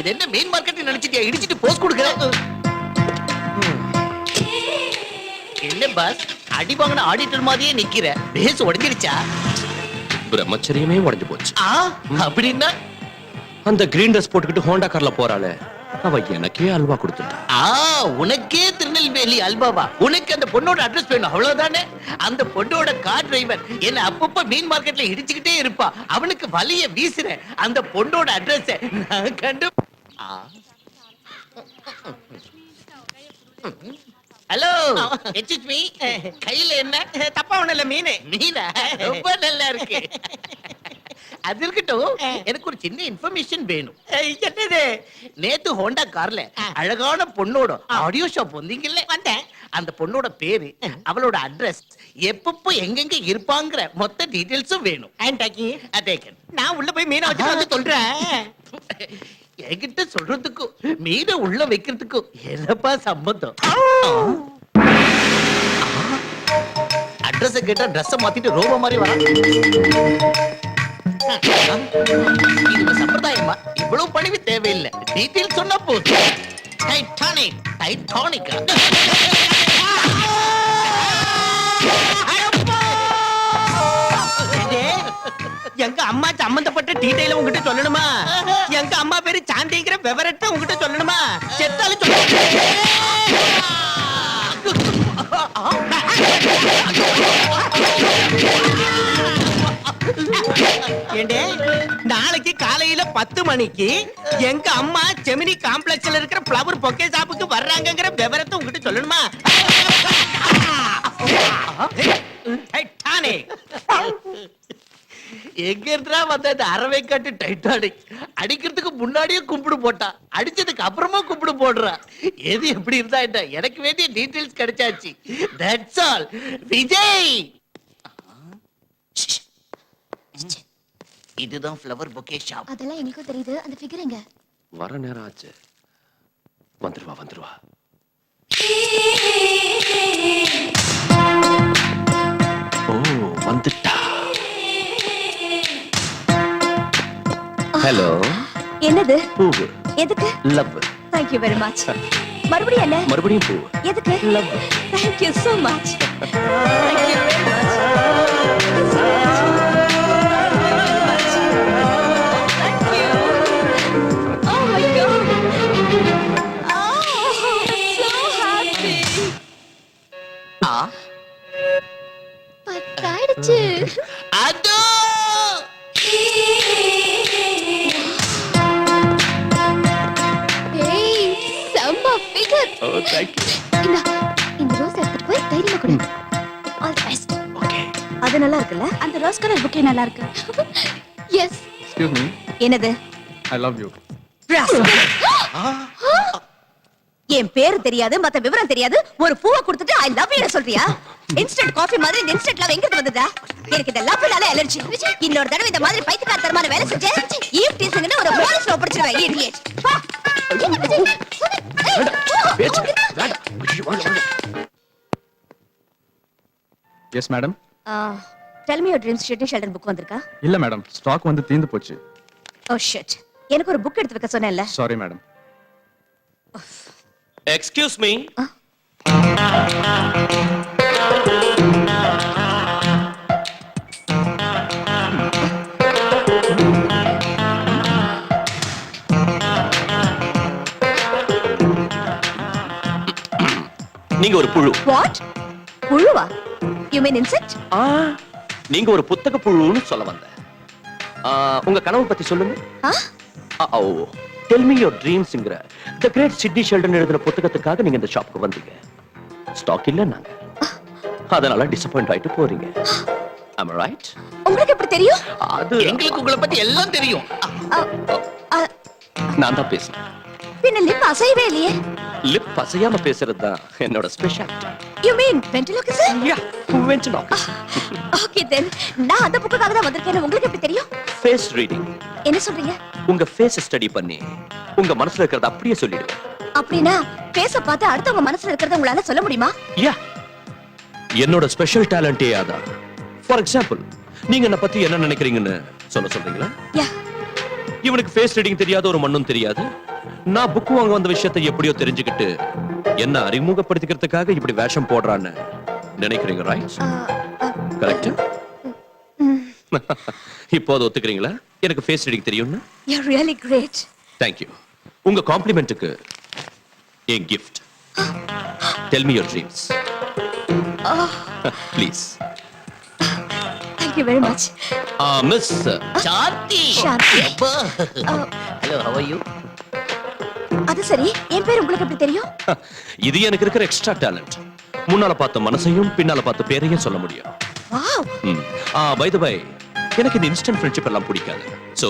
இது என்ன main market நினைச்சிட்டியா? இடிச்சிட்டு போஸ்ட் கொடுக்குறேன். என்ன பாஸ், அடி வாங்கின ஆடிட்டர் மாதிரியே நிக்கிற. பேஸ் உடைஞ்சிருச்சா? பிரம்மச்சரியமே உடைஞ்சு போச்சு. அப்படின்னா அந்த கிரீன் ட்ரெஸ் போட்டுக்கிட்டு ஹோண்டா கார்ல போறாளே, அவ எனக்கே அல்வா கொடுத்துட்டா. உனக்கே திருநெல்வேலி அல்வாவா? உனக்கு அந்த பொண்ணோட அட்ரஸ் வேணும் அவ்வளவுதானே? அந்த பொண்ணோட கார் டிரைவர் என்ன அப்பப்ப மீன் மார்க்கெட்ல இடிச்சுக்கிட்டே இருப்பா. அவனுக்கு வலிய வீசுற அந்த பொண்ணோட அட்ரஸ் நான் கண்டு. ஹலோ, எச்எச்பி, கையில என்ன? தப்பா ஒண்ணு இல்ல, மீன். மீனா? ரொம்ப நல்லா இருக்கு. அது இருக்கட்டும், எனக்கு ஒரு சின்ன இன்ஃபர்மேஷன் வேணும். என்னது? நேத்து ஹோண்டா கார்ல அழகான பொண்ணோட ஆடியோ ஷாப் வந்தீங்கல்ல? வந்தேன். அந்த பொண்ணோட பேரு, அவளோட அட்ரஸ், எப்பப்போ எங்கெங்க இருப்பாங்கற மொத்த டீடைல்ஸும் வேணும். நான் உள்ள போய் மீனை வச்சுட்டு வந்து சொல்றேன். என்கிட்ட சொல்றதுக்கும் மீனை உள்ள வைக்கிறதுக்கும் என்னப்பா சம்பந்தம்? அட்ரஸ் கேட்டா ட்ரெஸ் மாத்திட்டு ரோபோ மாதிரி வரா. இது சம்பிரதாயமா? இவ்வளவு பணிவு தேவையில்லை. டீடைல் சொன்னா போதும். டைட்டானிக், டைட்டானிக்கா? எங்க அம்மா சம்பந்தப்பட்ட டீடைல உங்ககிட்ட சொல்லணுமா? எங்க அம்மா பேரு சாந்திங்கிற விவரத்தை உங்ககிட்ட சொல்லணுமா? செத்தாலும் ஏண்டே, நாளைக்கு காலையில 10 மணிக்கு எங்க அம்மா ஜெமினி காம்ப்ளெக்ஸ்ல இருக்கிற ஃப்ளவர் பொக்கே ஷாப்புக்கு வர்றாங்கங்கிற விவரத்தை உங்ககிட்ட சொல்லணுமா? எங்க இருந்தா வந்த அந்த அரவை காட்டு டைட்டானிக் அடிக்கிறதுக்கு முன்னாடியே கும்பிடு போட்டா, அடிச்சதுக்கு அப்புறமா கும்பிடு போடுறா. எது எப்படி இருந்தா என்ன, எனக்கு வேண்டிய டீடைல்ஸ் கிடைச்சாச்சு. That's all. விஜய், இதுதான் ஃப்ளவர் பொக்கே ஷாப். அதெல்லாம் எங்களுக்கும் தெரியுது. அந்த ஃபிகர் எங்க? வர நேரம் ஆச்சு. வந்துருவா வந்துருவா. ஓ, வந்துட்டா. ஹலோ. என்னது? பூவு. எதுக்கு? Love. Thank you very much. மறுபடியும் என்ன? மறுபடியும் பூ. எதுக்கு? Love. Thank you so much. Thank you very much. Thank you. Oh my God. Oh, so happy. பத்தாயிடுச்சு. அதோ Oh, thank you. இந்த ரோஸ் எடுத்துட்டு போய் தைரியமா கொடு. All the best. Okay. அது நல்லா இருக்குல்ல? அந்த ரோஸ் கலர் புக்கே நல்லா இருக்கு. Yes. Excuse me. என்னது? I love you. என் பேரு தெரியாது, மத்த விவரம் தெரியாது, ஒரு பூவை கொடுத்துட்டு ஐ லவ் யூ சொல்றியா? இன்ஸ்டன்ட் காஃபி மாதிரி இந்த இன்ஸ்டன்ட் லவ் எங்க இருந்து வந்ததா? எனக்கு இந்த லவ்னால அலர்ஜி. இன்னொரு தடவை இந்த மாதிரி பைத்தியக்காரத்தனமான வேலை செஞ்சே ஈவ் டீசிங்னு ஒரு போலீஸ்ல ஒப்படைச்சிடுவேன். Idiot. Yes, madam. Tell me your dreams Shitty Sheldon book வந்திருக்கா? இல்ல மேடம், ஸ்டாக் வந்து தீந்து போச்சு. Oh shit. எனக்கு ஒரு புக் எடுத்து வைக்க சொன்னேன்ல. Sorry madam. Excuse me. நீங்க ஒரு புழு. What? புழுவா? You mean insect? நீங்க ஒரு புத்தக புழுன்னு சொல்ல வந்தேன். உங்க கனவு பத்தி சொல்லுங்க. Tell me your dreamsங்கற The Great Sydney Sheldon எழுதின புத்தகத்துக்காக நீங்க இந்த ஷாப்புக்கு வந்தீங்க. ஸ்டாக் இல்ல நாங்க. அதனால டிசப்பாயிண்ட் ஆயிட்டு போறீங்க. Am I right? உங்களுக்கு எப்படி தெரியும்? அது எங்களுக்கு உங்களை பத்தி எல்லாம் தெரியும். நான் தான் பேசுறேன். பின்ன லிப் அசையவே இல்லையே. லிப் அசையாம பேசுறது தான் என்னோட speciality. You mean ventriloquism? Yeah, ventriloquism. Okay then. நான் அந்த புக்குக்காக தான் வந்திருக்கேன்னு உங்களுக்கு எப்படி தெரியும்? Face reading. என்ன சொல்றீங்க? உங்க ஃபேஸ் ஸ்டடி பண்ணி உங்க மனசுல இருக்கிறத அப்படியே சொல்லிடுவேன். அப்படினா ஃபேஸ பார்த்து அடுத்தவங்க மனசுல இருக்கிறத உங்களால சொல்ல முடியுமா? யா. என்னோட ஸ்பெஷல் டாலண்டே அதான். ஃபார் எக்ஸாம்பிள், நீங்க என்ன பத்தி என்ன நினைக்கிறீங்கன்னு சொல்றீங்களா? யா. இவனுக்கு ஃபேஸ் ரீடிங் தெரியாத ஒரு மண்ணும் தெரியாது. நான் புக் வாங்க வந்த விஷயத்தை எப்படியோ தெரிஞ்சுக்கிட்டு என்ன அறிமுகப்படுத்திக்கிறதுக்காக இப்படி வேஷம் போடுறான்னு நினைக்கிறீங்க, ரைட்? கரெக்ட். இப்போது ஒத்துக்கிறீங்களா எனக்கு ஃபேஸ் ரீடிங் தெரியும்னு? You're really great. Thank you. உங்க காம்ப்ளிமெண்ட்டுக்கு என் gift. Tell me your dreams please. Thank you very much. Miss Shanti. Shanti. Hello, how are you? அது சரி, என் பேர் உங்களுக்கு எப்படி தெரியும்? இது எனக்கு இருக்கிற எக்ஸ்ட்ரா டேலண்ட். முன்னால பார்த்த மனசையும் பின்னால பார்த்த பேரையும் சொல்ல முடியும். வாவ். பை தி பை, எனக்கு இந்த இன்ஸ்டன்ட் ஃப்ரெண்ட்ஷிப் எல்லாம் பிடிக்காது. சோ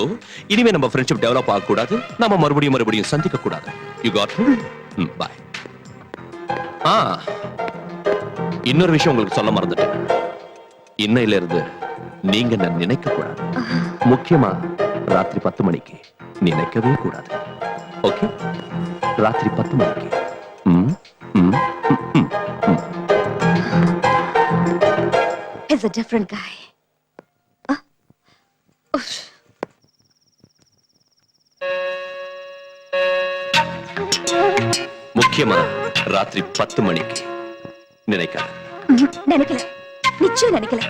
இனிமே நம்ம ஃப்ரெண்ட்ஷிப் டெவலப் ஆக கூடாது, நாம மறுபடியும் சந்திக்க கூடாது. You got me? பை. இன்னொரு விஷயம் உங்களுக்கு சொல்ல மறந்துட்டேன். இன்னையில இருந்து நீங்க நான் நினைக்க கூடாது. முக்கியமா ராத்திரி 10 மணிக்கு நினைக்கவே கூடாது. ஓகே? ராத்திரி 10 மணிக்கு. He's a different guy. Oof. முக்கியமா ராத்திரி 10 மணிக்கு நினைக்காத. நினைக்கல, நிச்சயம் நினைக்கல.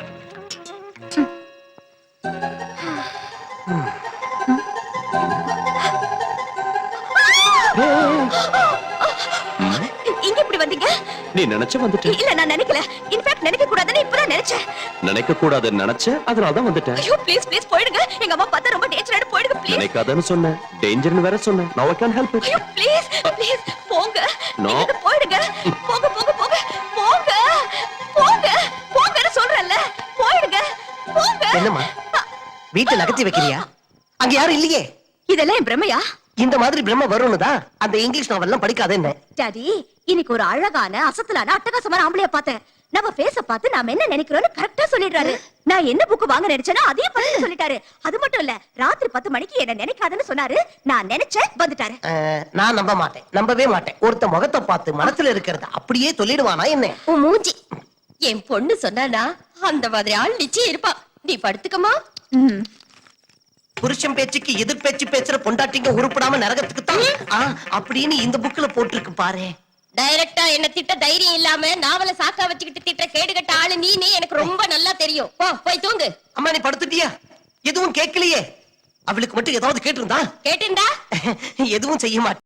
இங்க இப்படி வந்தீங்க? நீ நினைச்ச வந்துட்ட. இல்ல, நான் நினைக்கல. இன்ஃபேக்ட் நினைக்க கூடாதுன்னு இப்பதான் நினைச்சேன். நினைக்க கூடாதுன்னு நினைச்ச, அதனால தான் வந்துட்டேன். ஐயோ ப்ளீஸ் ப்ளீஸ் போயிடுங்க. எங்க அம்மா பார்த்தா ரொம்ப டேஞ்சரான, போயிடுங்க ப்ளீஸ். நினைக்காதன்னு சொன்னேன், டேஞ்சர்னு வேற சொன்னேன். Now I can't help it. ஐயோ ப்ளீஸ் ப்ளீஸ் போங்க. No. நீங்க போயிடுங்க. போங்க போங்க போங்க போங்க போங்க போங்கன்னு சொல்றேன்ல. போயிடுங்க போங்க. என்னம்மா வீட்டை நகர்த்தி வைக்கிறியா? அங்க யாரும் இல்லையே. இதெல்லாம் என் பிரமையா? இந்த மாதிரி பிரம்ம வரும்னு தான் அந்த இங்கிலீஷ் நாவல்லாம் படிக்காத என்ன. டாடி, இன்னைக்கு ஒரு அழகான அசத்தலான அட்டகாசமான ஆம்பளைய பார்த்தேன். நம்ம ஃபேஸ பார்த்து நாம என்ன நினைக்கிறோம்னு கரெக்டா சொல்லிடுறாரு. நான் என்ன புக் வாங்க நினைச்சேனோ அதையும் பார்த்து சொல்லிட்டாரு. அது மட்டும் இல்ல, ராத்திரி 10 மணிக்கு என்ன நினைக்காதன்னு சொன்னாரு. நான் நினைச்சேன், வந்துட்டாரு. நான் நம்ப மாட்டேன், நம்பவே மாட்டேன். ஒருத்த முகத்தை பார்த்து மனசுல இருக்கிறது அப்படியே சொல்லிடுவானா என்ன? உன் மூஞ்சி. என் பொண்ணு சொன்னானா அந்த மாதிரி ஆள் நிச்சயம் இருப்பா. நீ படுத்துக்கமா. புருஷன் பேச்சுக்கு எதிர் பேச்சு பேசுற பொண்டாட்டிங்க உருப்படாம நரகத்துக்கு தான் அப்படின்னு இந்த புக்ல போட்டிருக்கு பாரு. டைரக்டா என்ன திட்ட தைரியம் இல்லாம நாவல சாக்கா வச்சுக்கிட்டு திட்ட கேடுகட்ட ஆளு நீ எனக்கு ரொம்ப நல்லா தெரியும். போ போய் தூங்கு. அம்மா நீ படுத்துட்டியா? எதுவும் கேட்கலையே. அவளுக்கு மட்டும் ஏதாவது கேட்டிருந்தா? கேட்டிருந்தா எதுவும் செய்ய மாட்டேன்.